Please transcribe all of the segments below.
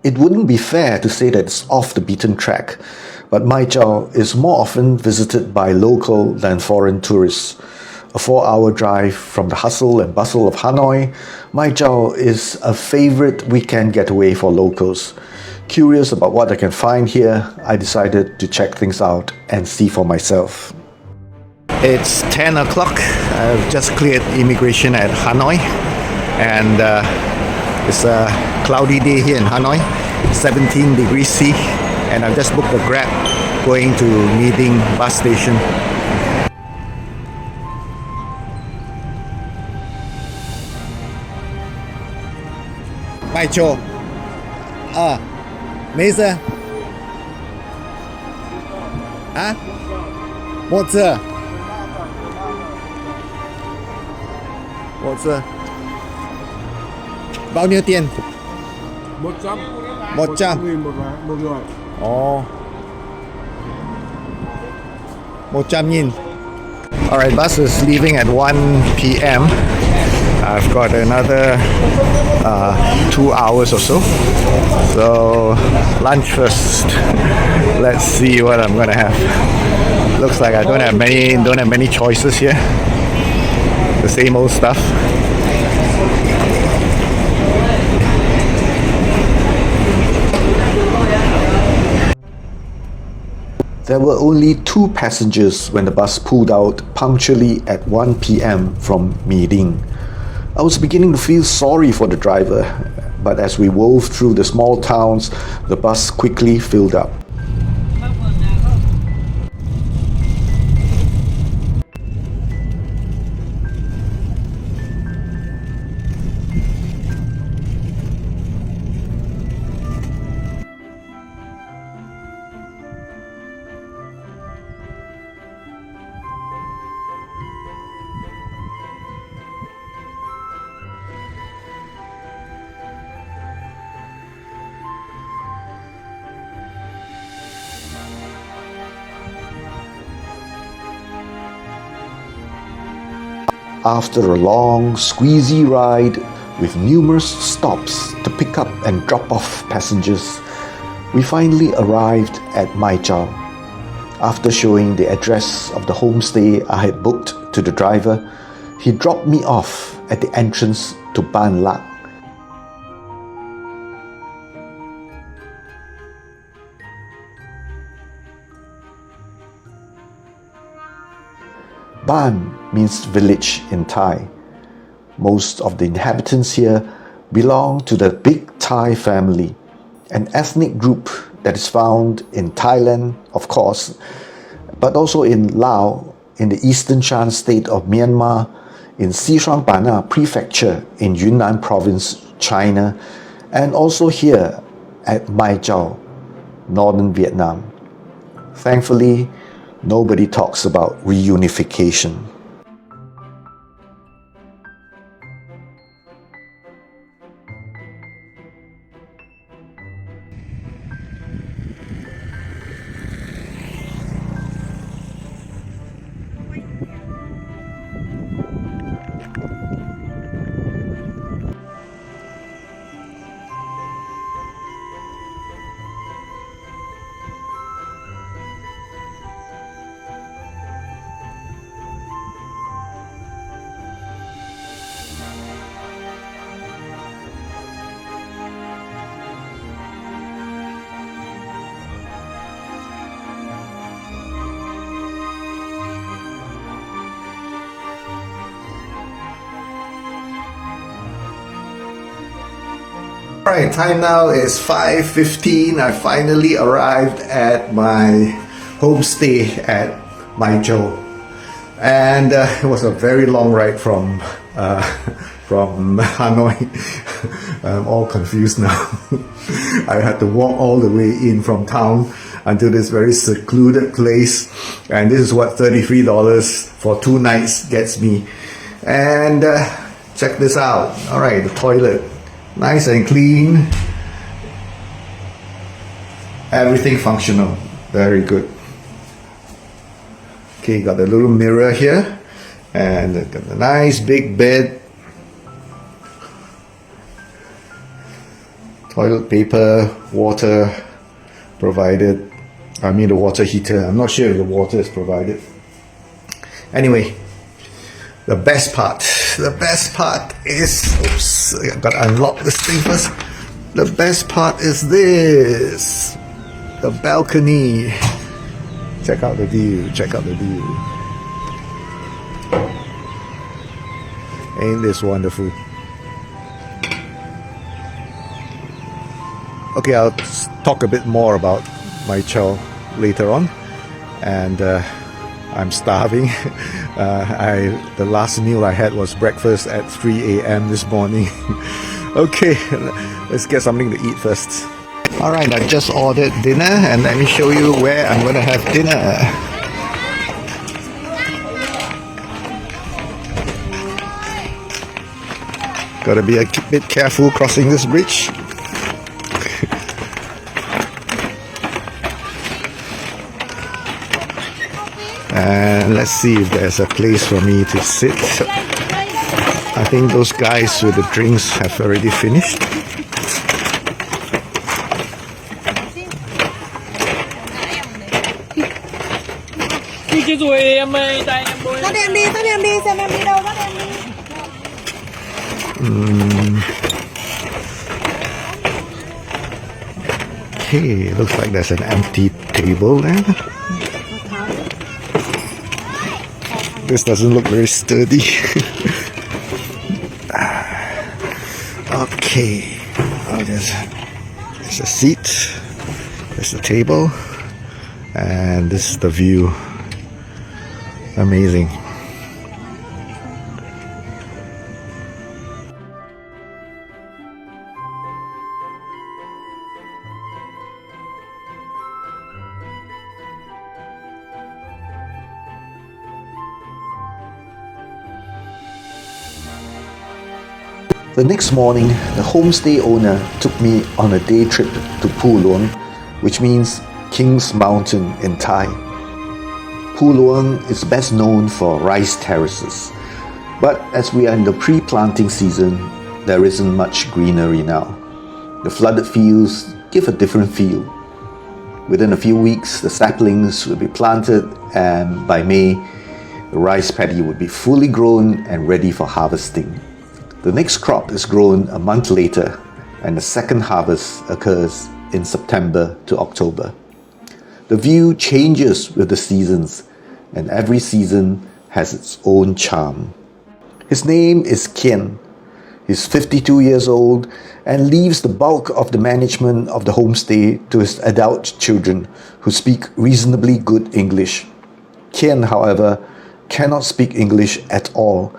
It wouldn't be fair to say that it's off the beaten track, but Mai Chau is more often visited by local than foreign tourists. A 4-hour drive from the hustle and bustle of Hanoi, Mai Chau is a favorite weekend getaway for locals. Curious about what I can find here, I decided to check things out and see for myself. It's 10 o'clock. I've just cleared immigration at Hanoi, and it's a cloudy day here in Hanoi, 17 degrees C, and I've just booked a Grab going to Meeting bus station. Mai Chau. Mấy giờ? Hả? 1 giờ. 1 giờ. Bao nhiêu tiền? 100. 100. Một người. Ồ. 100.000. Alright, bus is leaving at 1 p.m. I've got another 2 hours or so. So lunch first. Let's see what I'm gonna have. Looks like I don't have many choices here. The same old stuff. There were only 2 passengers when the bus pulled out punctually at 1 p.m. from Meeting. I was beginning to feel sorry for the driver, but as we wove through the small towns, the bus quickly filled up. After a long, squeezy ride with numerous stops to pick up and drop off passengers, we finally arrived at Mai Chau. After showing the address of the homestay I had booked to the driver, he dropped me off at the entrance to Ban Lak. Ban means village in Thai. Most of the inhabitants here belong to the Big Thai family, an ethnic group that is found in Thailand, of course, but also in Laos, in the eastern Shan state of Myanmar, in Xishuangbanna prefecture in Yunnan province, China, and also here at Mai Chau, northern Vietnam. Thankfully, nobody talks about reunification. Alright, time now is 5:15. I finally arrived at my homestay at Mai Chau, and it was a very long ride from Hanoi. I'm all confused now. I had to walk all the way in from town until this very secluded place, and this is what $33 for 2 nights gets me. And check this out. Alright, the toilet. Nice and clean. Everything functional. Very good. Okay, got a little mirror here. And got a nice big bed. Toilet paper, water provided. I mean the water heater. I'm not sure if the water is provided. Anyway, the best part is, oops, I gotta unlock this thing first. The best part is this, the balcony. Check out the view, Ain't this wonderful? Okay, I'll talk a bit more about Mai Chau later on. And I'm starving. The last meal I had was breakfast at 3 a.m. this morning. Okay, let's get something to eat first. Alright, I just ordered dinner and let me show you where I'm gonna have dinner. Gotta be a bit careful crossing this bridge. And let's see if there's a place for me to sit. I think those guys with the drinks have already finished. Okay, looks like there's an empty table there. This doesn't look very sturdy. Okay, oh, there's a seat, there's a table, and this is the view. Amazing. The next morning, the homestay owner took me on a day trip to Pu Luong, which means King's Mountain in Thai. Pu Luong is best known for rice terraces, but as we are in the pre-planting season, there isn't much greenery now. The flooded fields give a different feel. Within a few weeks, the saplings will be planted, and by May, the rice paddy would be fully grown and ready for harvesting. The next crop is grown a month later, and the second harvest occurs in September to October. The view changes with the seasons, and every season has its own charm. His name is Kian. He's 52 years old and leaves the bulk of the management of the homestay to his adult children who speak reasonably good English. Kian, however, cannot speak English at all,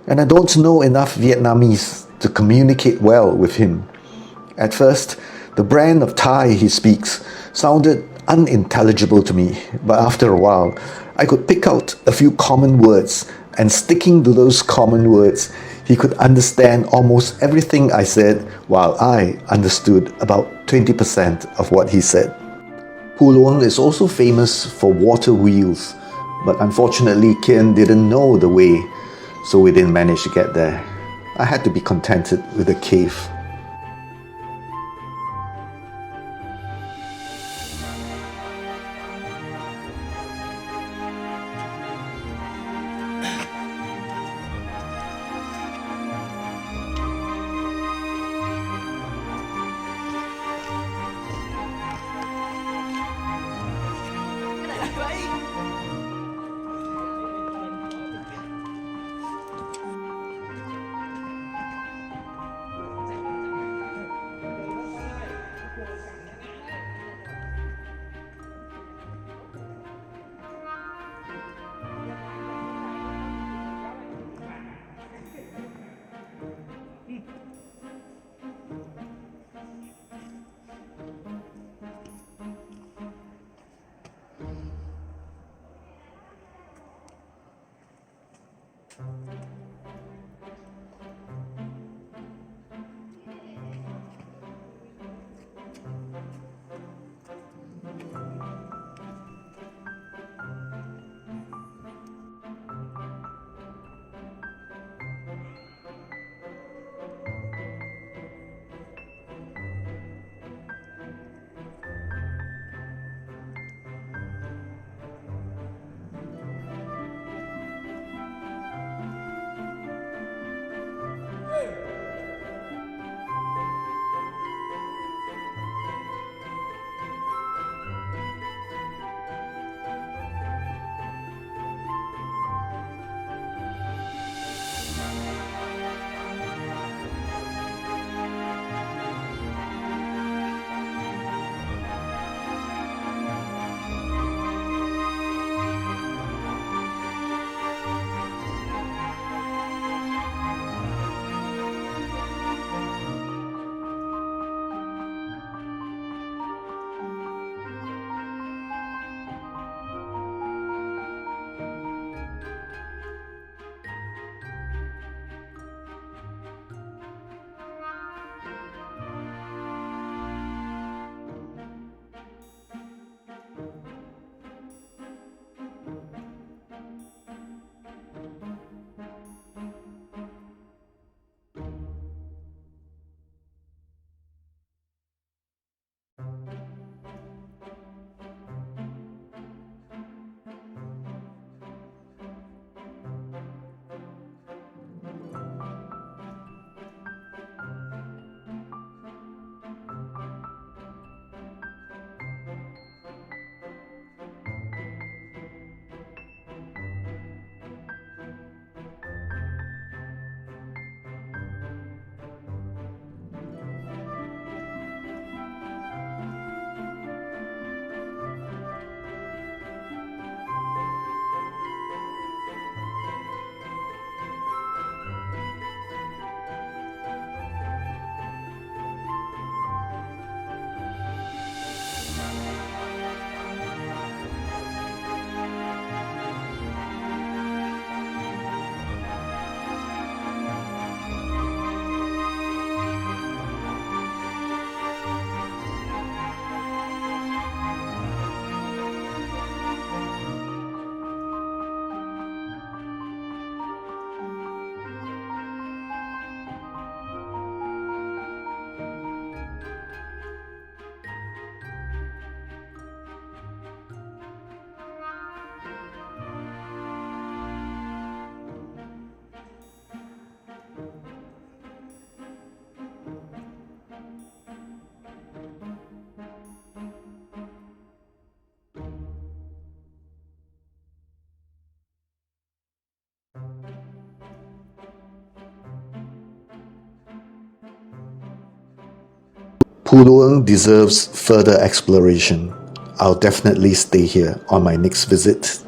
and I don't know enough Vietnamese to communicate well with him. At first, the brand of Thai he speaks sounded unintelligible to me, but after a while, I could pick out a few common words, and sticking to those common words, he could understand almost everything I said, while I understood about 20% of what he said. Pu Luong is also famous for water wheels, but unfortunately Kian didn't know the way, so we didn't manage to get there. I had to be contented with a cave. Pu Luong deserves further exploration. I'll definitely stay here on my next visit.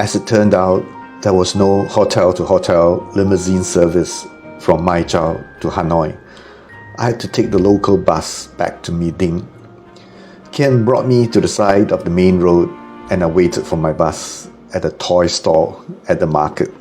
As it turned out, there was no hotel-to-hotel limousine service from Mai Chau to Hanoi. I had to take the local bus back to Mai Ding. Ken brought me to the side of the main road and I waited for my bus at a toy store at the market.